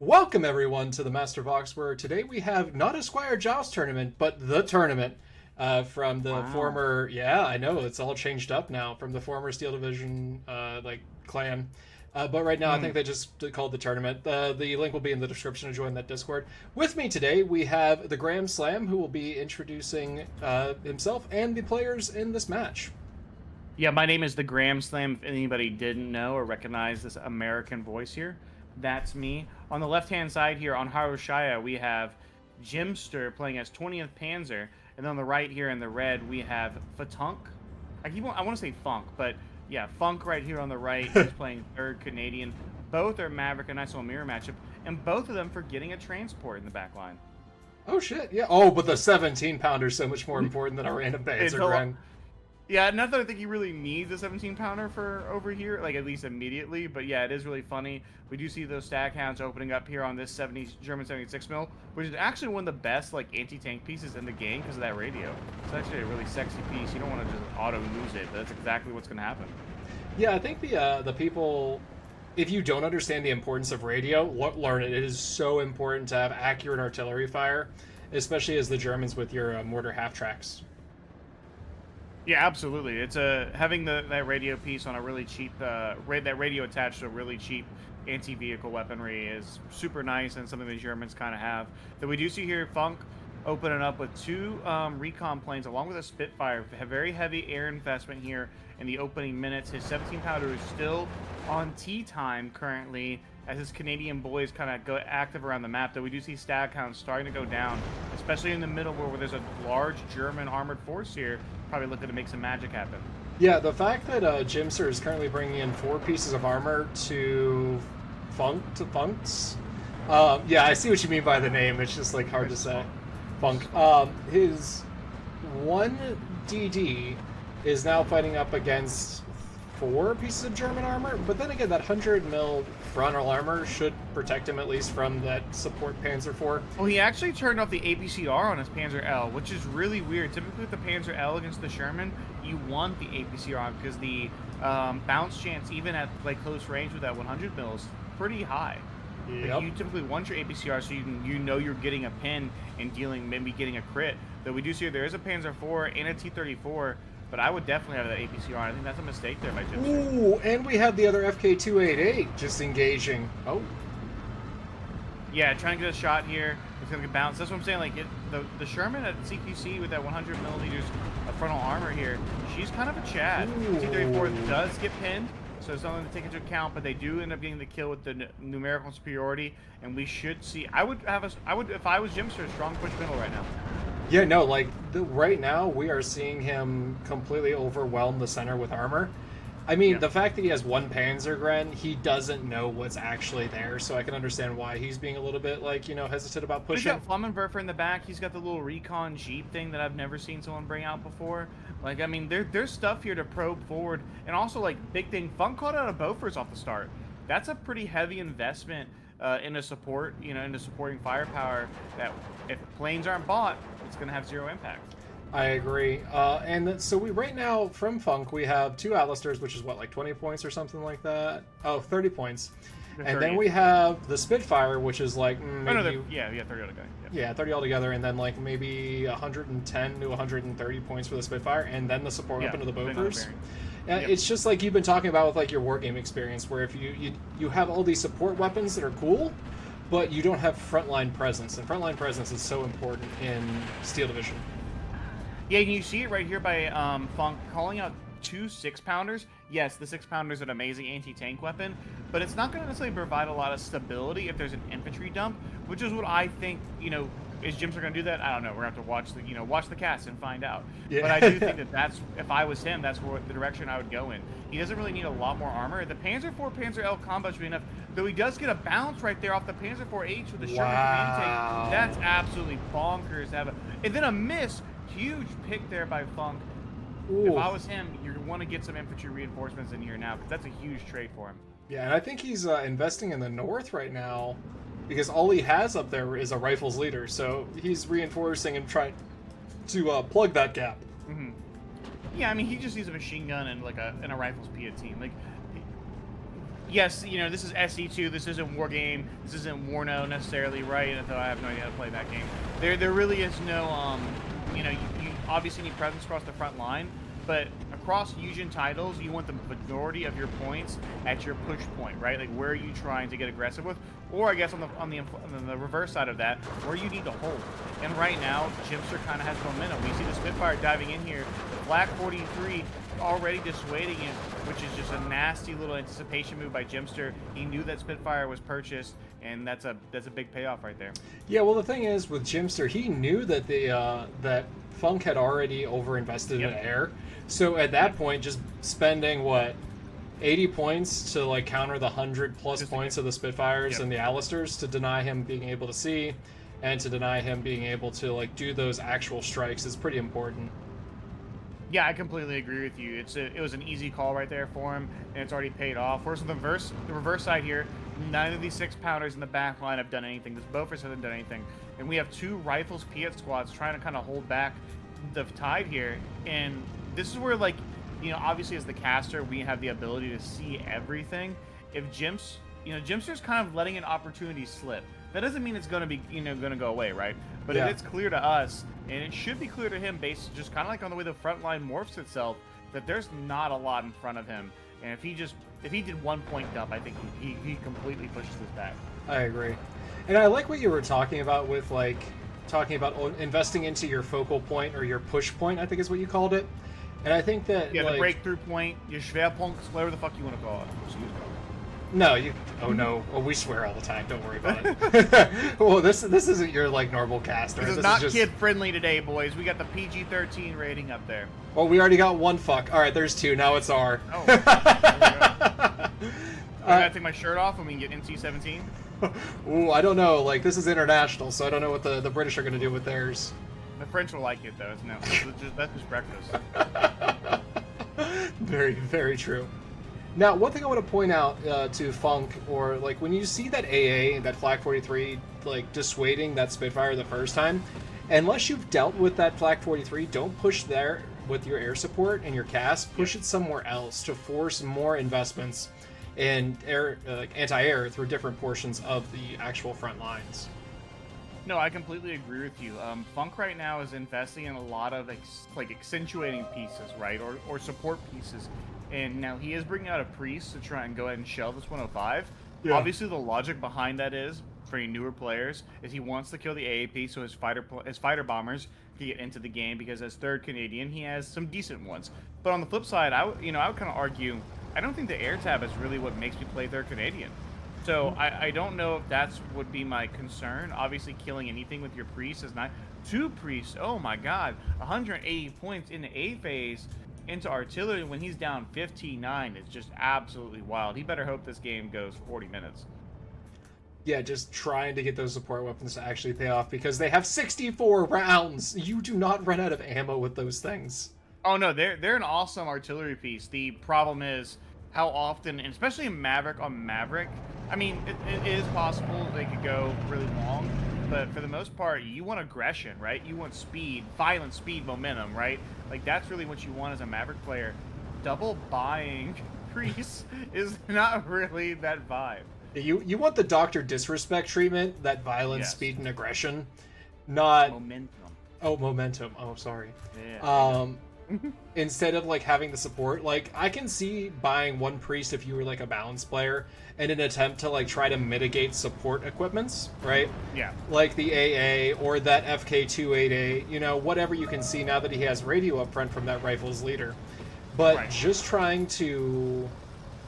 Welcome everyone to the Master Box, where today we have not a Squire Joust Tournament, but the tournament from the former. Yeah, I know it's all changed up now from the former Steel Division clan. But right now, I think they just called the tournament. The link will be in the description to join that Discord. With me today, we have the Graham Slam, who will be introducing himself and the players in this match. Yeah, my name is the Graham Slam. If anybody didn't know or recognize this American voice here, that's me. On the left-hand side here on Hiroshima, we have Jimster playing as 20th Panzer, and then on the right here in the red, we have Ftunk. I want to say Funk, but yeah, Funk right here on the right is playing 3rd Canadian. Both are Maverick, a nice little mirror matchup, and both of them for getting a transport in the back line. Oh shit! Yeah. Oh, but the 17-pounder is so much more important than a random Panzer. Yeah, not that I think he really needs a 17-pounder for over here, like at least immediately. But yeah, it is really funny. We do see those stack hounds opening up here on this German 76 mil, which is actually one of the best like anti-tank pieces in the game because of that radio. It's actually a really sexy piece. You don't want to just auto lose it, but that's exactly what's going to happen. Yeah, I think the people, if you don't understand the importance of radio, learn it. It is so important to have accurate artillery fire, especially as the Germans with your mortar half tracks. Yeah, absolutely. It's having that radio piece on a really cheap that radio attached to a really cheap anti-vehicle weaponry is super nice and something the Germans kind of have. That we do see here, Funk opening up with 2 recon planes along with a Spitfire. Very heavy air investment here in the opening minutes. His 17-pounder is still on tea time currently as his Canadian boys kind of go active around the map. Though we do see Staghounds starting to go down, especially in the middle where there's a large German armored force here, probably looking to make some magic happen. Yeah, the fact that Jimster is currently bringing in 4 pieces of armor to Funk's. Yeah, I see what you mean by the name. It's just like hard to say. Funk. His 1 DD is now fighting up against 4 pieces of German armor, but then again, that 100 mil frontal armor should protect him at least from that support Panzer IV. Well, he actually turned off the APCR on his Panzer L, which is really weird. Typically with the Panzer L against the Sherman, you want the APCR on because the bounce chance, even at like close range with that 100 mil, is pretty high. Yep. Like, you typically want your APCR so you know you're getting a pin and maybe getting a crit. Though we do see there is a Panzer IV and a T-34. But I would definitely have that APCR. I think that's a mistake there by Jimster. Ooh, and we have the other FK-288 just engaging. Oh. Yeah, trying to get a shot here. It's going to get bounced. That's what I'm saying. Like the Sherman at CQC with that 100 millimeters of frontal armor here, she's kind of a Chad. T-34 does get pinned, so it's something to take into account. But they do end up getting the kill with the numerical superiority, and we should see. I would if I was Jimster, strong push middle right now. Yeah, no, like, right now, we are seeing him completely overwhelm the center with armor. I mean, the fact that he has 1 Panzergren, he doesn't know what's actually there, so I can understand why he's being a little bit, like, hesitant about pushing. He's got Flammenwerfer in the back. He's got the little recon Jeep thing that I've never seen someone bring out before. Like, I mean, there's stuff here to probe forward. And also, like, big thing, Funk caught out a Bofors off the start. That's a pretty heavy investment into support, into supporting firepower that if planes aren't bought, it's going to have 0 impact. I agree. And so right now, from Funk, we have 2 Atlasters, which is what, like 20 points or something like that? Oh, 30 points. And then we have the Spitfire, which is like maybe... yeah, 30 altogether. Yeah, 30 altogether, and then like maybe 110 to 130 points for the Spitfire, and then the support weapon of the Bofors. Yeah, it's just like you've been talking about with like your wargame experience, where if you have all these support weapons that are cool, but you don't have frontline presence, and frontline presence is so important in Steel Division. Yeah, and you see it right here by Funk calling out 2 6-pounders. Yes, the 6-pounder is an amazing anti-tank weapon, but it's not going to necessarily provide a lot of stability if there's an infantry dump, which is what I think, is Jimster going to do that? I don't know. We're going to have to watch watch the cast and find out. Yeah. But I do think that's if I was him, that's the direction I would go in. He doesn't really need a lot more armor. The Panzer IV, Panzer L combo should be enough, though he does get a bounce right there off the Panzer IV-H with the Sherman command tank. That's absolutely bonkers to have and then a miss. Huge pick there by Funk. Ooh. If I was him, you want to get some infantry reinforcements in here now, because that's a huge trade for him. Yeah, and I think he's investing in the north right now, because all he has up there is a rifles leader, so he's reinforcing and trying to plug that gap. Mm-hmm. Yeah, I mean, he just needs a machine gun and like a rifles PIA team. Like, yes, this is SE2. This isn't War Game. This isn't Warno necessarily, right? Though I have no idea how to play that game. There really is no, you obviously need presence across the front line, but across Fusion titles, you want the majority of your points at your push point, right? Like, where are you trying to get aggressive with? Or I guess on the reverse side of that, where you need to hold. And right now, Jimster kind of has momentum. We see the Spitfire diving in here. The Flak 43 already dissuading it, which is just a nasty little anticipation move by Jimster. He knew that Spitfire was purchased, and that's a big payoff right there. Yeah, well, the thing is with Jimster, he knew that that Ftunk had already overinvested in air. So at that point, just spending 80 points to like counter the 100+ points of the Spitfires and the Alisters to deny him being able to see, and to deny him being able to like do those actual strikes is pretty important. Yeah, I completely agree with you. It was an easy call right there for him, and it's already paid off. Whereas the reverse side here, none of these 6-pounders in the back line have done anything. This Bofors hasn't done anything. And we have 2 Rifles Piat squads trying to kind of hold back the tide here. And this is where, like, obviously as the caster, we have the ability to see everything. If Jimster's kind of letting an opportunity slip. That doesn't mean it's going to be, going to go away, right? But if it's clear to us, and it should be clear to him based just kind of like on the way the front line morphs itself, that there's not a lot in front of him. And if he did 1 point dump, I think he completely pushes this back. I agree. And I like what you were talking about with talking about investing into your focal point or your push point, I think is what you called it. And I think that the breakthrough point, your Schwerpunkt, whatever the fuck you want to call it. Excuse me. No, no. Oh, we swear all the time. Don't worry about it. Well, this isn't your like normal caster. This is not kid friendly today, boys. We got the PG-13 rating up there. Well, we already got 1 fuck. All right, there's 2. Now it's R. Oh. There we go. I gotta take my shirt off when we get NC-17. Ooh, I don't know. Like, this is international, so I don't know what the British are gonna do with theirs. The French will like it though. That's just breakfast. Very, very true. Now, one thing I want to point out to Ftunk, or like when you see that AA, that Flak 43, like dissuading that Spitfire the first time, unless you've dealt with that Flak 43, don't push there with your air support and your cast. Push it somewhere else to force more investments in air, anti-air through different portions of the actual front lines. No, I completely agree with you. Ftunk right now is investing in a lot of accentuating pieces, right, or support pieces. And now he is bringing out a priest to try and go ahead and shell this 105. Yeah. Obviously, the logic behind that is, for newer players, is he wants to kill the AAP so his fighter bombers can get into the game, because as 3rd Canadian, he has some decent ones. But on the flip side, I would kind of argue, I don't think the air tab is really what makes me play 3rd Canadian. So I don't know if that's would be my concern. Obviously, killing anything with your priest is not. 2 priests, oh my god, 180 points in the A phase into artillery when he's down 15-9 is just absolutely wild. He better hope this game goes 40 minutes. Yeah, just trying to get those support weapons to actually pay off, because they have 64 rounds. You do not run out of ammo with those things. Oh no, they're an awesome artillery piece. The problem is how often, and especially in Maverick on Maverick, I mean, it is possible they could go really long, but for the most part, you want aggression, right? You want speed, violent speed, momentum, right? Like, that's really what you want as a Maverick player. Double buying priests is not really that vibe. You want the Dr. Disrespect treatment, that violence, speed, and aggression, not... Momentum. Oh, momentum. Oh, sorry. Yeah. Instead of, like, having the support, like, I can see buying 1 priest if you were, like, a balance player in an attempt to, like, try to mitigate support equipments, right? Yeah. Like the AA or that FK28A, you know, whatever you can see now that he has radio up front from that rifles leader. But just trying to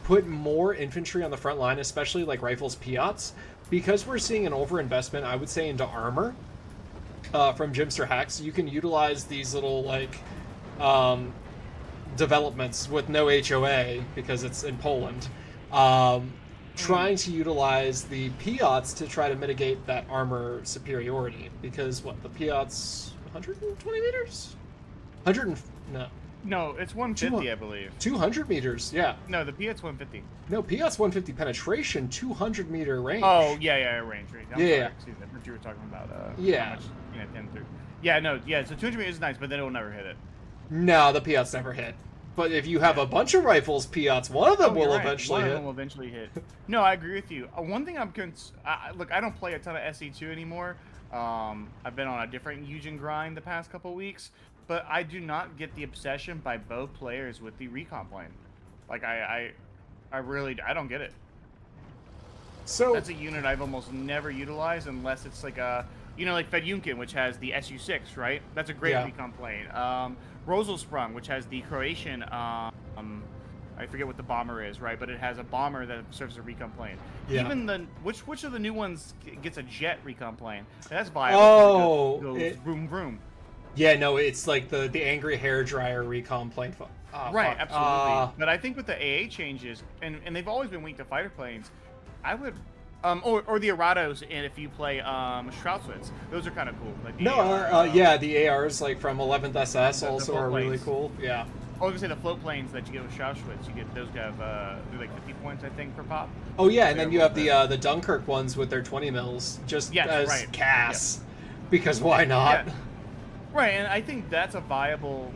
put more infantry on the front line, especially, like, rifles Piats, because we're seeing an overinvestment, I would say, into armor from Jimster hacks. You can utilize these little, like... developments with no HOA because it's in Poland, trying to utilize the Piats to try to mitigate that armor superiority, because the Piats 120 meters? No, it's 150, I believe. 200 meters, yeah. No, the Piat's 150. No, Piat's 150 penetration, 200 meter range. Oh, yeah, range. I'm sorry, yeah. Excuse me, but you were talking about, yeah. How much, 10 through. Yeah, no, so 200 meters is nice, but then it will never hit it. No, the Piats never hit. But if you have a bunch of rifles, Piats, one of them will right. eventually One hit. of them will eventually hit. No, I agree with you. One thing look, I don't play a ton of SE2 anymore. I've been on a different Eugen grind the past couple weeks, but I do not get the obsession by both players with the recon plane. Like I really, I don't get it. So That's a unit I've almost never utilized unless it's like a, like Ftunk, which has the SU-6, right? That's a great recon plane. Roselsprung, which has the Croatian, I forget what the bomber is, right? But it has a bomber that serves as a recon plane. Yeah. Even which of the new ones gets a jet recon plane? That's viable. Oh, goes vroom vroom. Yeah, no, it's like the angry hairdryer recon plane. Right, absolutely. But I think with the AA changes, and they've always been weak to fighter planes, I would, or the Arados, and if you play Strausswitz, those are kind of cool. Like the yeah, the ARs like from 11th SS also are really cool. Yeah. I was gonna say the float planes that you get with Strausswitz, you get those have they're like 50 points I think per pop. Oh yeah, and then you have the Dunkirk ones with their 20 mils just as CAS, because why not? Yeah. Right, and I think that's a viable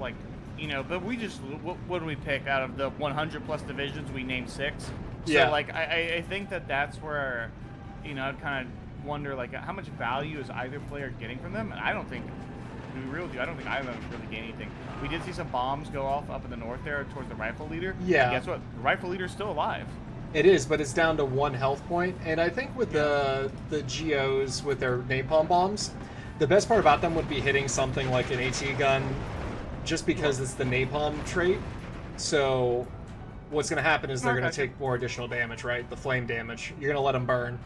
but we just what do we pick out of the 100 plus divisions? We named 6. So I think that's where I'd kind of wonder how much value is either player getting from them, and I don't think I don't think either of them really gain anything. We did see some bombs go off up in the north there towards the rifle leader. Yeah. And guess what? The rifle leader's still alive. It is, but it's down to 1 health point, and I think with the GOs with their napalm bombs, the best part about them would be hitting something like an AT gun, just because it's the napalm trait. So what's going to happen is they're going to take more additional damage, right? The flame damage. You're going to let them burn.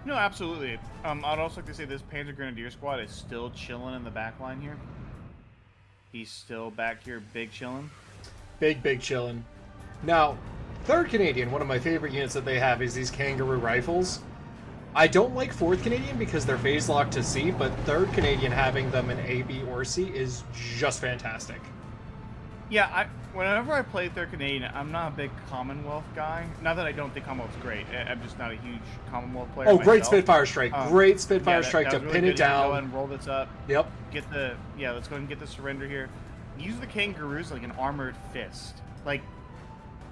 No, absolutely. I'd also like to say this Panzer Grenadier squad is still chilling in the back line here. He's still back here, big chilling. Big chilling. Now, 3rd Canadian, one of my favorite units that they have is these Kangaroo rifles. I don't like 4th Canadian because they're phase locked to C, but 3rd Canadian having them in A, B, or C is just fantastic. Yeah, whenever I play 3rd Canadian, I'm not a big Commonwealth guy. Not that I don't think Commonwealth's great. I'm just not a huge Commonwealth player myself. Great Spitfire strike. Great Spitfire strike to really pin it down. Go ahead and roll this up. Yep. Let's go ahead and get the surrender here. Use the Kangaroos like an armored fist. Like,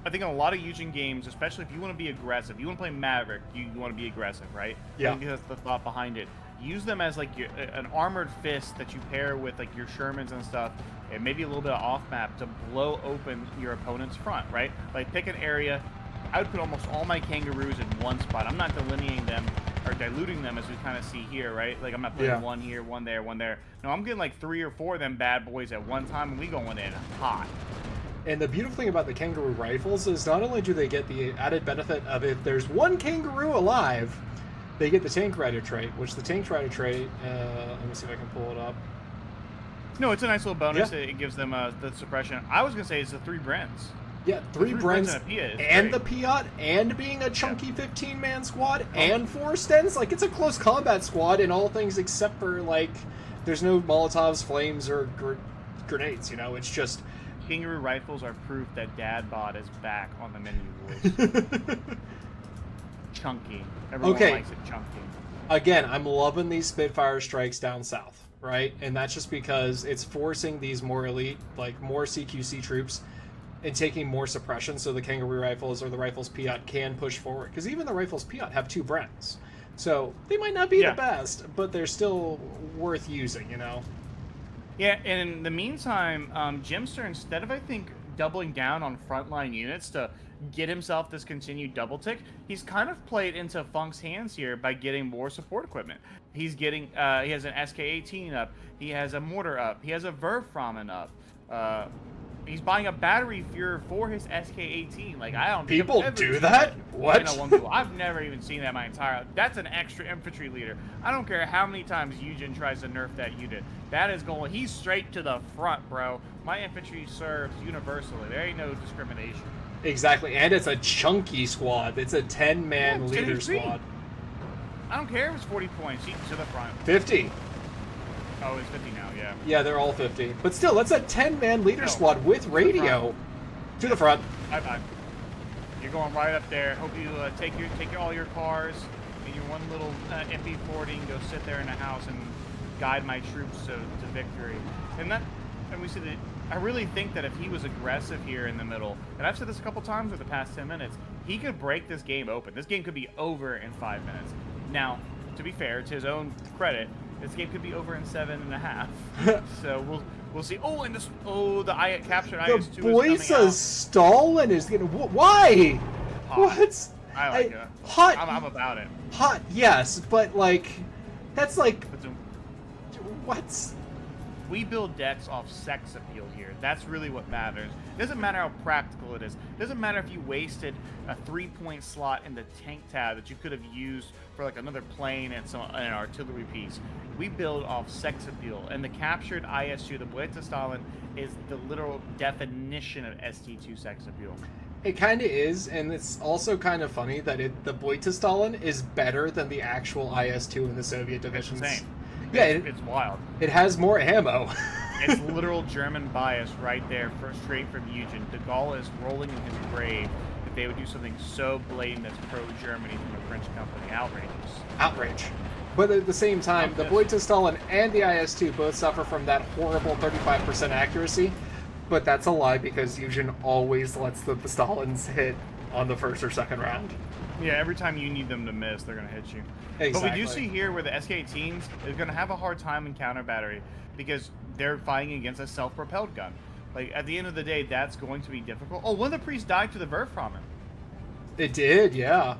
I think in a lot of Eugen games, especially if you want to be aggressive, you want to play Maverick, you want to be aggressive, right? Yeah. I think that's the thought behind it. Use them as like an armored fist that you pair with like your Shermans and stuff, and maybe a little bit of off map to blow open your opponent's front, right? Like pick an area. I would put almost all my Kangaroos in one spot. I'm not delineating them or diluting them as we kind of see here, right? Like I'm not putting one here, one there, one there. No, I'm getting like 3 or 4 of them bad boys at one time, and we going in hot. And the beautiful thing about the Kangaroo rifles is not only do they get the added benefit of if there's one Kangaroo alive, they get the Tank Rider trait, which the Tank Rider trait, let me see if I can pull it up. No, it's a nice little bonus. Yeah. It gives them the suppression. I was going to say it's the 3 Brens. Yeah, 3 Brens and the Piat, and being a chunky 15-man squad, and 4 Stens. Like, it's a close combat squad in all things except for, like, there's no Molotovs, flames, or grenades, It's just... Kangaroo rifles are proof that Dadbot is back on the menu, boys. Chunky. Everyone likes it chunky. Again, I'm loving these Spitfire strikes down south, right? And that's just because it's forcing these more elite, like more CQC troops and taking more suppression so the Kangaroo rifles or the rifles Piat can push forward. Because even the rifles Piat have 2 Brens. So they might not be the best, but they're still worth using, Yeah, and in the meantime, Jimster, instead of, I think, doubling down on frontline units to get himself this continued double tick, he's kind of played into Funk's hands here by getting more support equipment. He's getting, he has an SK-18 up, he has a mortar up, he has a Verframen up, he's buying a battery Fuhrer for his SK-18. Like, I don't People do that? What? I've never even seen that my entire life. That's an extra infantry leader. I don't care how many times Eugen tries to nerf that unit. That is going, he's straight to the front, bro. My infantry serves universally. There ain't no discrimination. Exactly, and it's a chunky squad. It's a 10-man leader squad. I don't care if it's 40 points. He's to the front. 50. Oh, it's 50 now, yeah. Yeah, they're all 50. But still, that's a 10-man leader squad with radio. To the front. Bye-bye. You're going right up there. Hope you take all your cars and your one little MP40 and go sit there in a house and guide my troops to victory. And and we see that. I really think that if he was aggressive here in the middle, and I've said this a couple times over the past 10 minutes, he could break this game open. This game could be over in 5 minutes. Now, to be fair, to his own credit, this game could be over in 7.5. So we'll see. Oh, and this the captured IS-2 is coming out. The Stalin is getting why? Hot. What? I like it. Hot. I'm about it. Hot, yes, but like, that's like, what? We build decks off sex appeal here. That's really what matters. It doesn't matter how practical it is. It doesn't matter if you wasted a 3-point slot in the tank tab that you could have used for like another plane and an artillery piece. We build off sex appeal, and the captured IS-2, the Boita Stalin, is the literal definition of ST2 sex appeal. It kind of is, and it's also kind of funny that the Boita Stalin is better than the actual IS-2 in the Soviet divisions. It's insane. Yeah, it's wild. It has more ammo. It's literal German bias right there, straight from Eugen. De Gaulle is rolling in his grave that they would do something so blatant that's pro-Germany from a French company. Outrage. But at the same time, the Boita Stalin and the IS-2 both suffer from that horrible 35% accuracy. But that's a lie because Eugen always lets the Stalins hit on the first or second round. Yeah, every time you need them to miss, they're going to hit you. Exactly. But we do see here where the SK-18s is going to have a hard time in counter battery because they're fighting against a self-propelled gun. Like, at the end of the day, that's going to be difficult. Oh, one of the priests died to the Werfrahmen. It did, yeah.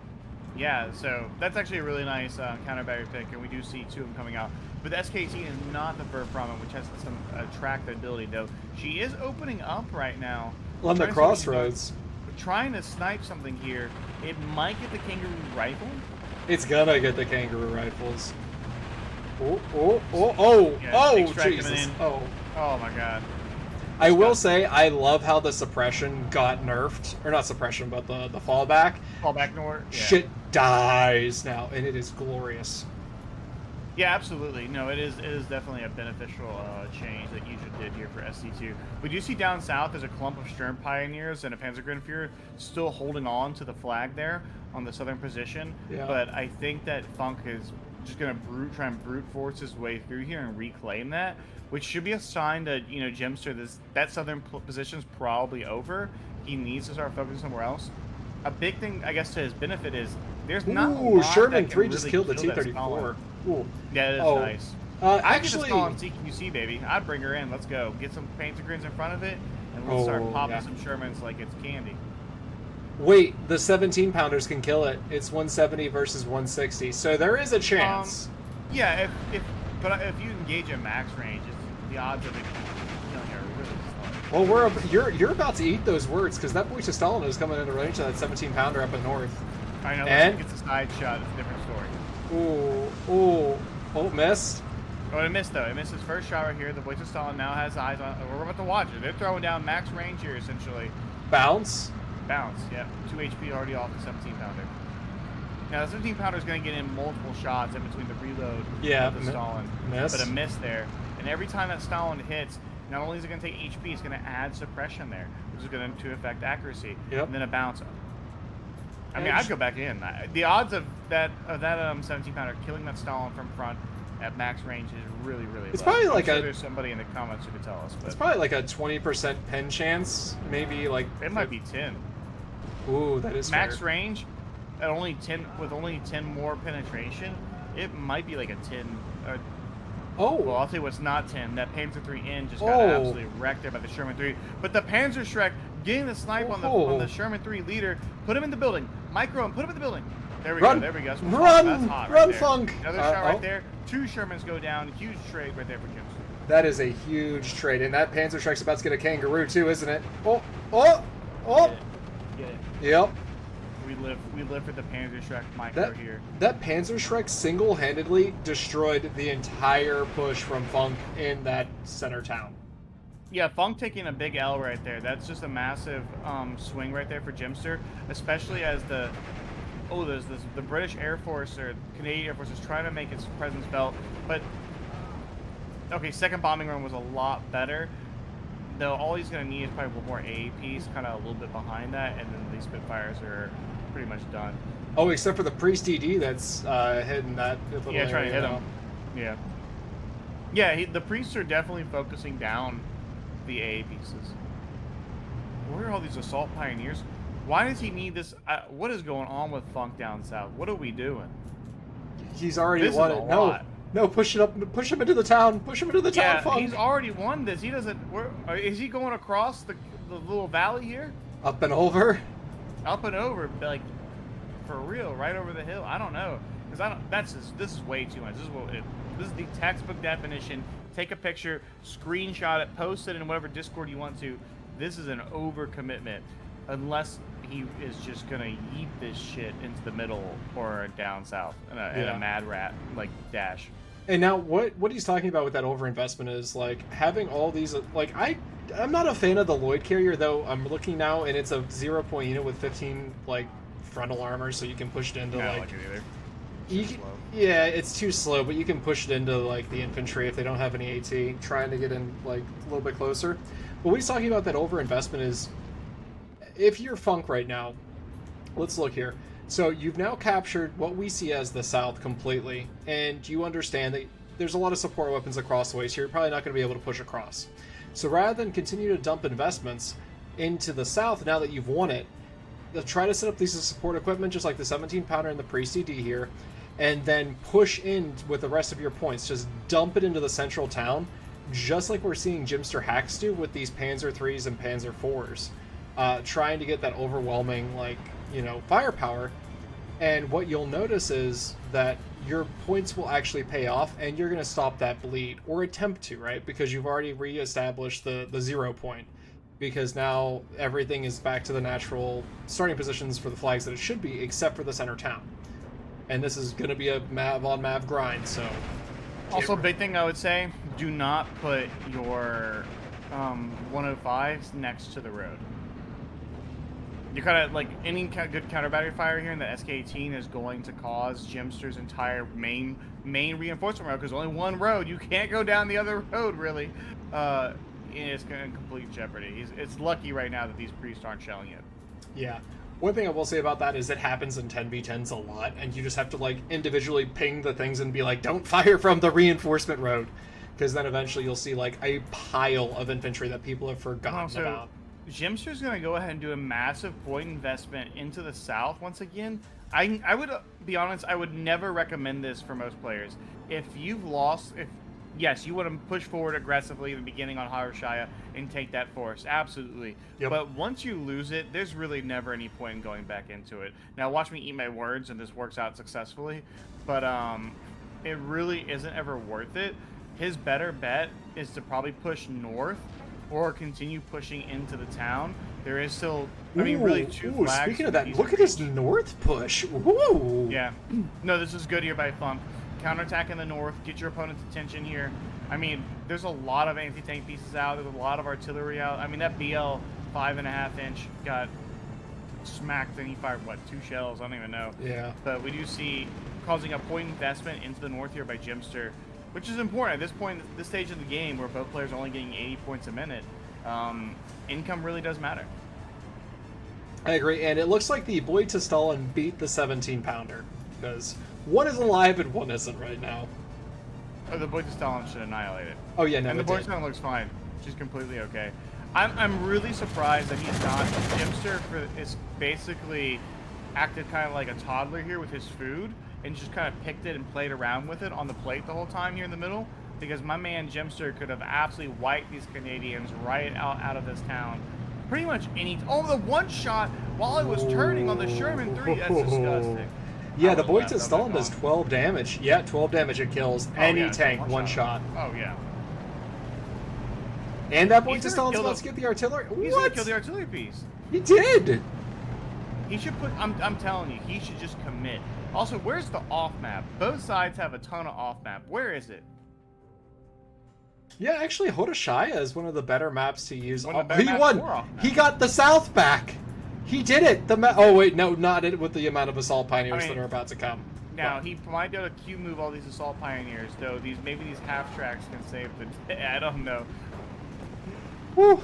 Yeah, so that's actually a really nice counter battery pick, and we do see 2 of them coming out. But the SK-18 is not the Werfrahmen, which has some tractability, though. She is opening up right now. On the crossroads. Trying to snipe something here. It might get the Kangaroo rifle. It's gonna get the Kangaroo rifles. Jesus. Oh my god. I will say, I love how the suppression got nerfed. Or not suppression, but the fallback. Fallback nor? Yeah. Shit dies now, and it is glorious. Yeah, absolutely. No, it is definitely a beneficial change that Eugen did here for SC2. We do see down south there's a clump of Sturm Pioneers and a Panzergrenadier still holding on to the flag there on the southern position. Yeah. But I think that Ftunk is just going to try and brute force his way through here and reclaim that, which should be a sign that, you know, Jimster, that southern position's probably over. He needs to start focusing somewhere else. A big thing, I guess, to his benefit is there's not a lot Sherman that 3 can just really killed the kill that T-34. Ooh. Yeah, it is nice. Actually, I could just call CQC, baby. I'd bring her in. Let's go. Get some Panzergrins in front of it, and let's start popping some Shermans like it's candy. Wait, the 17-pounders can kill it. It's 170 versus 160, so there is a chance. Yeah, but if you engage at max range, the odds of it killing her are really slight. Well, you're about to eat those words because that Boita Stalin is coming into range of that 17-pounder up in north. I know. And it's a side shot. It's a different story. Oh, missed. Oh, it missed though. It missed his first shot right here. The Boita Stalin now has eyes on. We're about to watch it. They're throwing down max range here essentially. Bounce. Yeah. 2 HP already off the 17-pounder. Now the 17-pounder is going to get in multiple shots in between the reload of the Stalin. Miss. But a miss there. And every time that Stalin hits, not only is it going to take HP, it's going to add suppression there, which is going to affect accuracy. Yep. And then a bounce. I mean, I'd go back in. The odds of that 17-pounder killing that Stalin from front at max range is really, really low. It's probably like there's somebody in the comments who could tell us. But it's probably like a 20% pin chance. Maybe like it might be 10. Ooh, that is max fair. range at only 10 with only 10 more penetration. It might be like a 10. Well, I'll tell you what's not 10. That Panzer III-N just got absolutely wrecked there by the Sherman 3. But the Panzer Shrek getting the snipe on the Sherman 3 leader, put him in the building. Micro him, put him in the building. There we go. There we go. Run! That's hot Run, right Ftunk! Another shot right there. 2 Shermans go down. Huge trade right there for Jimster. That is a huge trade, and that Panzer Shrek's about to get a Kangaroo too, isn't it? Oh! Get it. Yep. We live for the Panzer Shrek micro here. That Panzer Shrek single-handedly destroyed the entire push from Ftunk in that center town. Yeah, Ftunk taking a big L right there. That's just a massive swing right there for Jimster, especially as the British Air Force or Canadian Air Force is trying to make its presence felt. But okay, second bombing run was a lot better. Though all he's going to need is probably one more AAPs, kind of a little bit behind that, and then these Spitfires are pretty much done. Oh, except for the Priest DD that's hitting that little trying to hit him. Yeah. Yeah, the Priests are definitely focusing down the AA pieces. Where are all these assault pioneers? Why does he need this? What is going on with Ftunk down south? What are we doing? He's already This won is it. a No, lot. no, push it up, push him into the town, push him into the town. Yeah, Funk. he's already won this. He doesn't. Is he going across the little valley here? Up and over. Up and over, like for real, right over the hill. I don't know, because I don't. This is way too much. This is the textbook definition. Take a picture, screenshot it, post it in whatever Discord you want to. This is an overcommitment, unless he is just gonna yeet this shit into the middle or down south in a mad rat like dash. And now what he's talking about with that overinvestment is like having all these like I'm not a fan of the Lloyd carrier, though. I'm looking now and it's a 0-point unit with 15 like frontal armor, so you can push it into like yeah, it's too slow, but you can push it into like the infantry if they don't have any AT, trying to get in like a little bit closer. But what he's talking about that overinvestment is if you're Ftunk right now, let's look here. So you've now captured what we see as the south completely, and you understand that there's a lot of support weapons across the way, so you're probably not going to be able to push across. So rather than continue to dump investments into the south now that you've won it, try to set up these support equipment just like the 17-pounder and the pre-CD here, and then push in with the rest of your points. Just dump it into the central town, just like we're seeing Jimster hacks do with these Panzer 3s and Panzer 4s. Trying to get that overwhelming, like, you know, firepower. And what you'll notice is that your points will actually pay off, and you're going to stop that bleed, or attempt to, right? Because you've already reestablished the 0 point. Because now everything is back to the natural starting positions for the flags that it should be, except for the center town. And this is going to be a mav-on-mav grind, so... Also, big thing I would say, do not put your 105s next to the road. You kind of like any kind of good counter battery fire here in the SK-18 is going to cause Jimster's entire main reinforcement road, because only one road. You can't go down the other road really. It's going to complete jeopardy. It's lucky right now that these priests aren't shelling it. Yeah. One thing I will say about that is it happens in 10v10s a lot, and you just have to like individually ping the things and be like, don't fire from the reinforcement road, because then eventually you'll see like a pile of infantry that people have forgotten about. Jimster's going to go ahead and do a massive point investment into the south once again. I would be honest, I would never recommend this for most players. If you've lost, yes, you want to push forward aggressively in the beginning on Harushaya and take that force, absolutely. Yep. But once you lose it, there's really never any point in going back into it. Now watch me eat my words and this works out successfully, but it really isn't ever worth it. His better bet is to probably push north or continue pushing into the town. There is still, I mean, really two flags. Speaking of that, look at this north push. Ooh. Yeah. No, this is good here by Ftunk. Counterattack in the north, get your opponent's attention here. I mean, there's a lot of anti-tank pieces out. There's a lot of artillery out. I mean, that BL 5.5 inch got smacked and he fired, what, 2 shells? I don't even know. Yeah. But we do see causing a point investment into the north here by Jimster, which is important at this point, this stage of the game where both players are only getting 80 points a minute. Income really does matter. I agree, and it looks like the Boy to Stalin beat the 17-pounder, because one is alive and one isn't right now. Oh, the Boy to Stalin should annihilate it. Oh yeah, no, and the Boy to Stalin looks fine. She's completely okay. I'm really surprised that he's not. Jimster is basically acted kind of like a toddler here with his food, and just kind of picked it and played around with it on the plate the whole time here in the middle, because my man Jimster could have absolutely wiped these Canadians right out of this town. Pretty much any... Oh, the one shot while I was turning on the Sherman 3. That's disgusting. Yeah, the Boy to Stalin does 12 damage. Yeah, 12 damage. It kills any tank one shot. Oh, yeah. And that Boy to Stalin's about to get the artillery. He's going to kill the artillery piece. He did! He should put... I'm telling you, he should just commit. Also, where's the off-map? Both sides have a ton of off-map. Where is it? Yeah, actually, Harushaya is one of the better maps to use. He won! He got the south back! He did it! Oh, wait, no, not it with the amount of assault pioneers that are about to come. Now, he might be able to Q-move all these assault pioneers, though. Maybe these half-tracks can save the day. I don't know. Whew.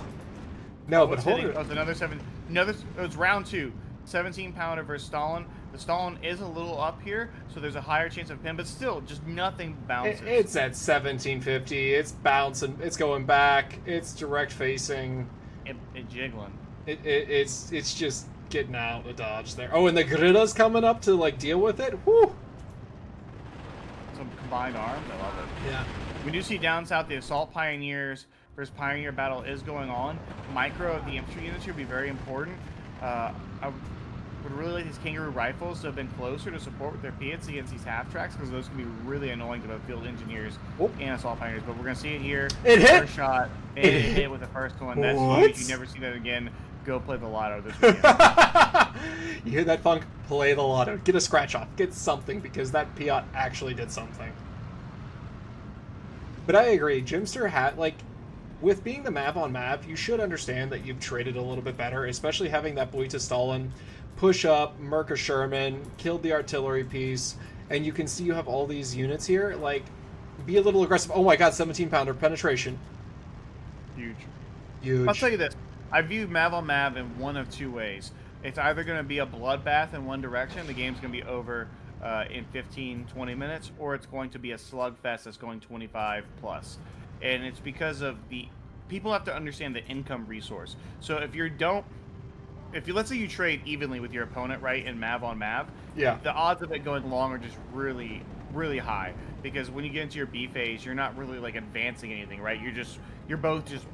No, but hold it. Oh, it's another 7... No, it was round 2. 17-pounder versus Stalin. The Stalin is a little up here, so there's a higher chance of pin, but still, just nothing bounces. It's at 1750. It's bouncing. It's going back. It's direct facing. It jiggling. It's just getting out of dodge there. Oh, and the Grida's coming up to like deal with it. Woo! Some combined arms. I love it. Yeah. We do see down south the Assault Pioneers versus Pioneer battle is going on. Micro of the infantry units here will be very important. I would really like these Kangaroo rifles to have been closer to support with their pits against these half tracks, because those can be really annoying to both field engineers and Assault Pioneers. But we're going to see it here. It hit! First shot. It hit with the first one. That's huge. You never see that again. Go play the lotto this weekend. You hear that, Funk? Play the lotto. Get a scratch off. Get something, because that Piat actually did something. But I agree. Jimster had, like, with being the Mav on Mav, you should understand that you've traded a little bit better, especially having that Buita Stalin push up, Merca Sherman, killed the artillery piece, and you can see you have all these units here. Like, be a little aggressive. Oh my god, 17-pounder penetration. Huge. Huge. I'll tell you this. I view Mav on Mav in one of two ways. It's either going to be a bloodbath in one direction, the game's going to be over in 15, 20 minutes, or it's going to be a slugfest that's going 25 plus. And it's because of people have to understand the income resource. So if let's say you trade evenly with your opponent, right, in Mav on Mav, Yeah. the odds of it going long are just really, really high. Because when you get into your B phase, you're not really like advancing anything, right? You're both just,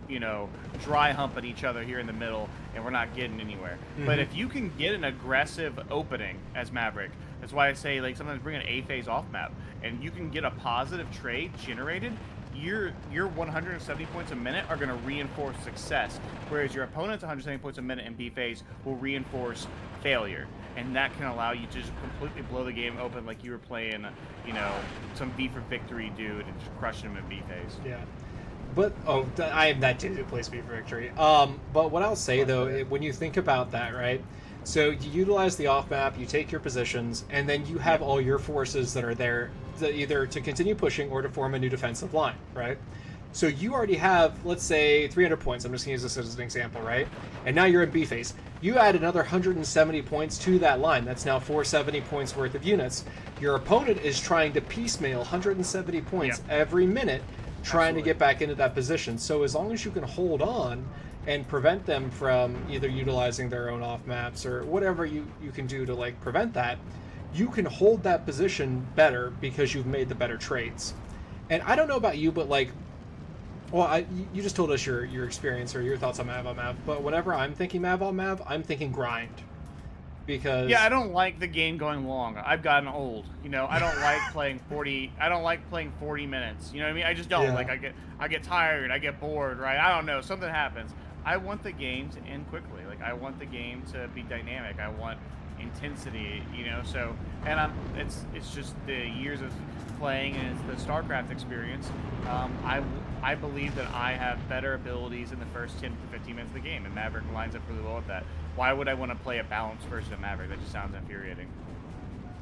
dry humping each other here in the middle, and we're not getting anywhere. Mm-hmm. But if you can get an aggressive opening as Maverick, that's why I say like sometimes bring an A phase off map, and you can get a positive trade generated, your 170 points a minute are going to reinforce success, whereas your opponent's 170 points a minute in B phase will reinforce failure, and that can allow you to just completely blow the game open like you were playing, some V for victory dude and just crushing him in B phase. Yeah. But, I am that dude who plays V for victory. But what I'll say, though, when you think about that, right? So you utilize the off-map, you take your positions, and then you have all your forces that are there either to continue pushing or to form a new defensive line, right? So you already have, let's say, 300 points. I'm just going to use this as an example, right? And now you're in B phase. You add another 170 points to that line. That's now 470 points worth of units. Your opponent is trying to piecemeal 170 points every minute, trying to get back into that position. So as long as you can hold on and prevent them from either utilizing their own off maps or whatever you can do to like prevent that, you can hold that position better because you've made the better trades. And I don't know about you, but like, you just told us your experience or your thoughts on Mav on Mav, but whenever I'm thinking Mav on Mav, I'm thinking grind. Because I don't like the game going long. I've gotten old. I don't like playing 40. I don't like playing 40 minutes. You know what I mean? I just don't. Yeah. Like I get tired. I get bored. Right? I don't know. Something happens. I want the game to end quickly. Like I want the game to be dynamic. I want intensity. So it's just the years of playing and it's the StarCraft experience. I believe that I have better abilities in the first 10 to 15 minutes of the game, and Maverick lines up really well with that. Why would I want to play a balanced version of Maverick? That just sounds infuriating.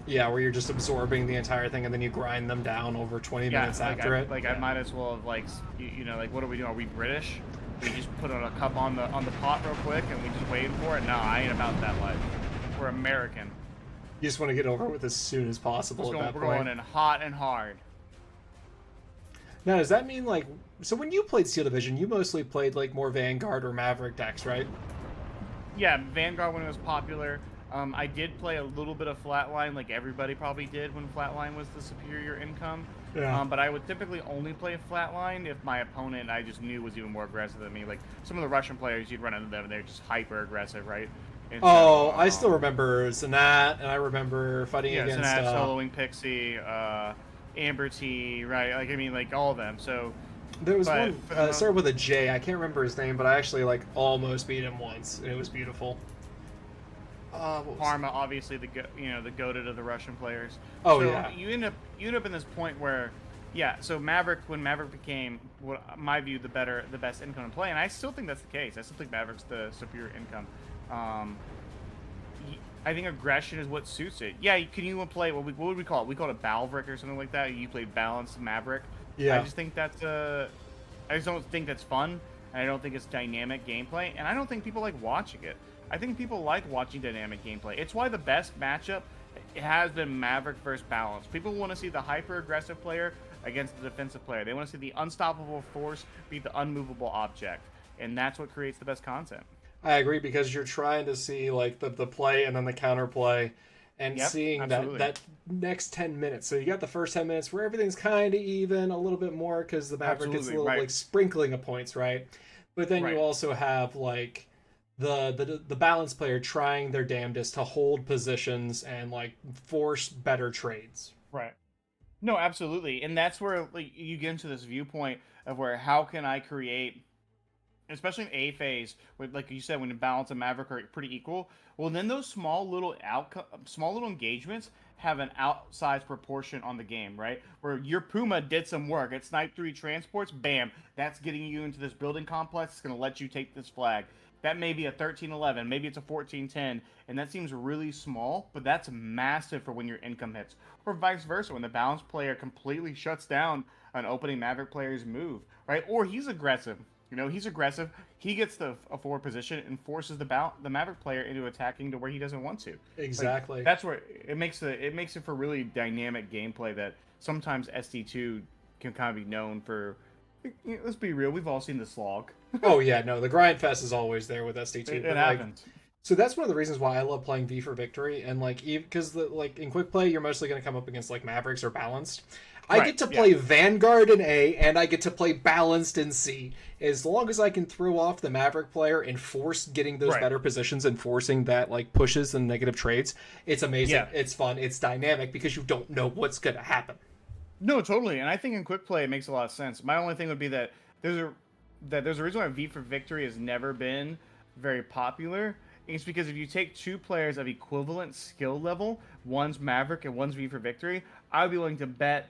Yeah, where you're just absorbing the entire thing and then you grind them down over 20 minutes after it. I might as well have like what are we doing? Are we British? We just put on a cup on the pot real quick and we just waiting for it? No, I ain't about that life. We're American. You just want to get over with as soon as possible at that We're point. going in hot and hard. Now, does that mean like, so when you played Steel Division, you mostly played like more Vanguard or Maverick decks, right? Yeah, Vanguard when it was popular. I did play a little bit of Flatline, like everybody probably did when Flatline was the superior income. Yeah. But I would typically only play Flatline if my opponent I just knew was even more aggressive than me. Like some of the Russian players, you'd run into them, and they're just hyper aggressive, right? And I still remember Zanat, and I remember fighting against Zanat, soloing Pixie, Amber T, right? Like I mean, like all of them. So there was one started with a J. I can't remember his name, but I actually like almost beat him once, and it was beautiful. Parma, obviously the goated of the Russian players. Oh so yeah. You end up in this point where, So when Maverick became, what my view, the best income in play, and I still think that's the case. I still think Maverick's the superior income. I think aggression is what suits it. Yeah, can you play what would we call it? We call it Balverick or something like that. You played balanced Maverick. Yeah. I just think I just don't think that's fun, and I don't think it's dynamic gameplay, and I don't think people like watching it. I think people like watching dynamic gameplay. It's why the best matchup has been Maverick versus Balance. People want to see the hyper-aggressive player against the defensive player. They want to see the unstoppable force beat the unmovable object, and that's what creates the best content. I agree, because you're trying to see like the play and then the counterplay, and seeing absolutely. that next 10 minutes. So you got the first 10 minutes where everything's kind of even, a little bit more because the Maverick gets a little like sprinkling of points, right? But then you also have like the balance player trying their damnedest to hold positions and like force better trades. Right. No, absolutely, and that's where like you get into this viewpoint of where how can I create, especially in A phase, with like you said, when the balance and Maverick are pretty equal. Well, then those small little engagements have an outsized proportion on the game, right? Where your Puma did some work, it sniped 3 transports, bam, that's getting you into this building complex. It's going to let you take this flag. That may be a 13-11, maybe it's a 14-10, and that seems really small, but that's massive for when your income hits. Or vice versa, when the balance player completely shuts down an opening Maverick player's move, right? Or he's aggressive. You know, he's aggressive. He gets a forward position and forces the Maverick player into attacking to where he doesn't want to. Exactly. Like, that's where it makes it for really dynamic gameplay that sometimes ST2 can kind of be known for. You know, let's be real. We've all seen the slog. Oh yeah, no, the grind fest is always there with ST2. It happens. So that's one of the reasons why I love playing V for Victory, and like because like in quick play you're mostly going to come up against like Mavericks or Balanced. I get to play Vanguard in A, and I get to play Balanced in C. As long as I can throw off the Maverick player and force getting those better positions and forcing that like pushes and negative trades, it's amazing. Yeah. It's fun. It's dynamic because you don't know what's going to happen. No, totally. And I think in quick play it makes a lot of sense. My only thing would be that there's a reason why V for Victory has never been very popular. It's because if you take 2 players of equivalent skill level, one's Maverick and one's V for Victory, I'd be willing to bet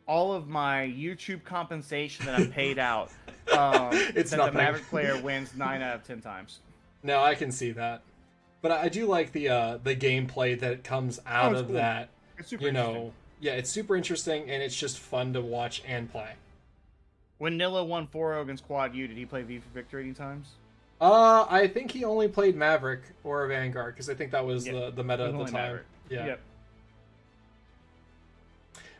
all of my YouTube compensation that I'm paid out it's that nothing. The Maverick player wins 9 out of 10 times. No, I can see that. But I do like the gameplay that comes out of that. It's super interesting. Yeah, it's super interesting, and it's just fun to watch and play. When Nilla won 4 against Quad U, did he play V for Victory any times? I think he only played Maverick or Vanguard, because I think that was the meta at the time. Maverick. Yeah. Yep.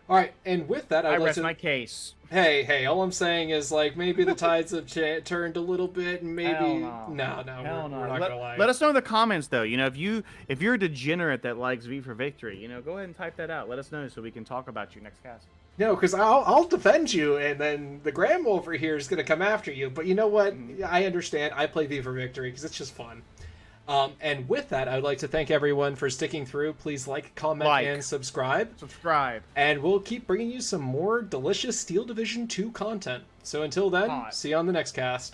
All right, and with that, I rest my case. Hey, all I'm saying is, like, maybe the tides have turned a little bit, and maybe... No, we're not gonna lie. Let us know in the comments, though. You know, if you're a degenerate that likes V for Victory, you know, go ahead and type that out. Let us know so we can talk about you next cast. No, because I'll defend you, and then the Graham over here is going to come after you. But you know what? I understand. I play V for Victory because it's just fun. And with that, I'd like to thank everyone for sticking through. Please like, comment, and subscribe. And we'll keep bringing you some more delicious Steel Division 2 content. So until then, see you on the next cast.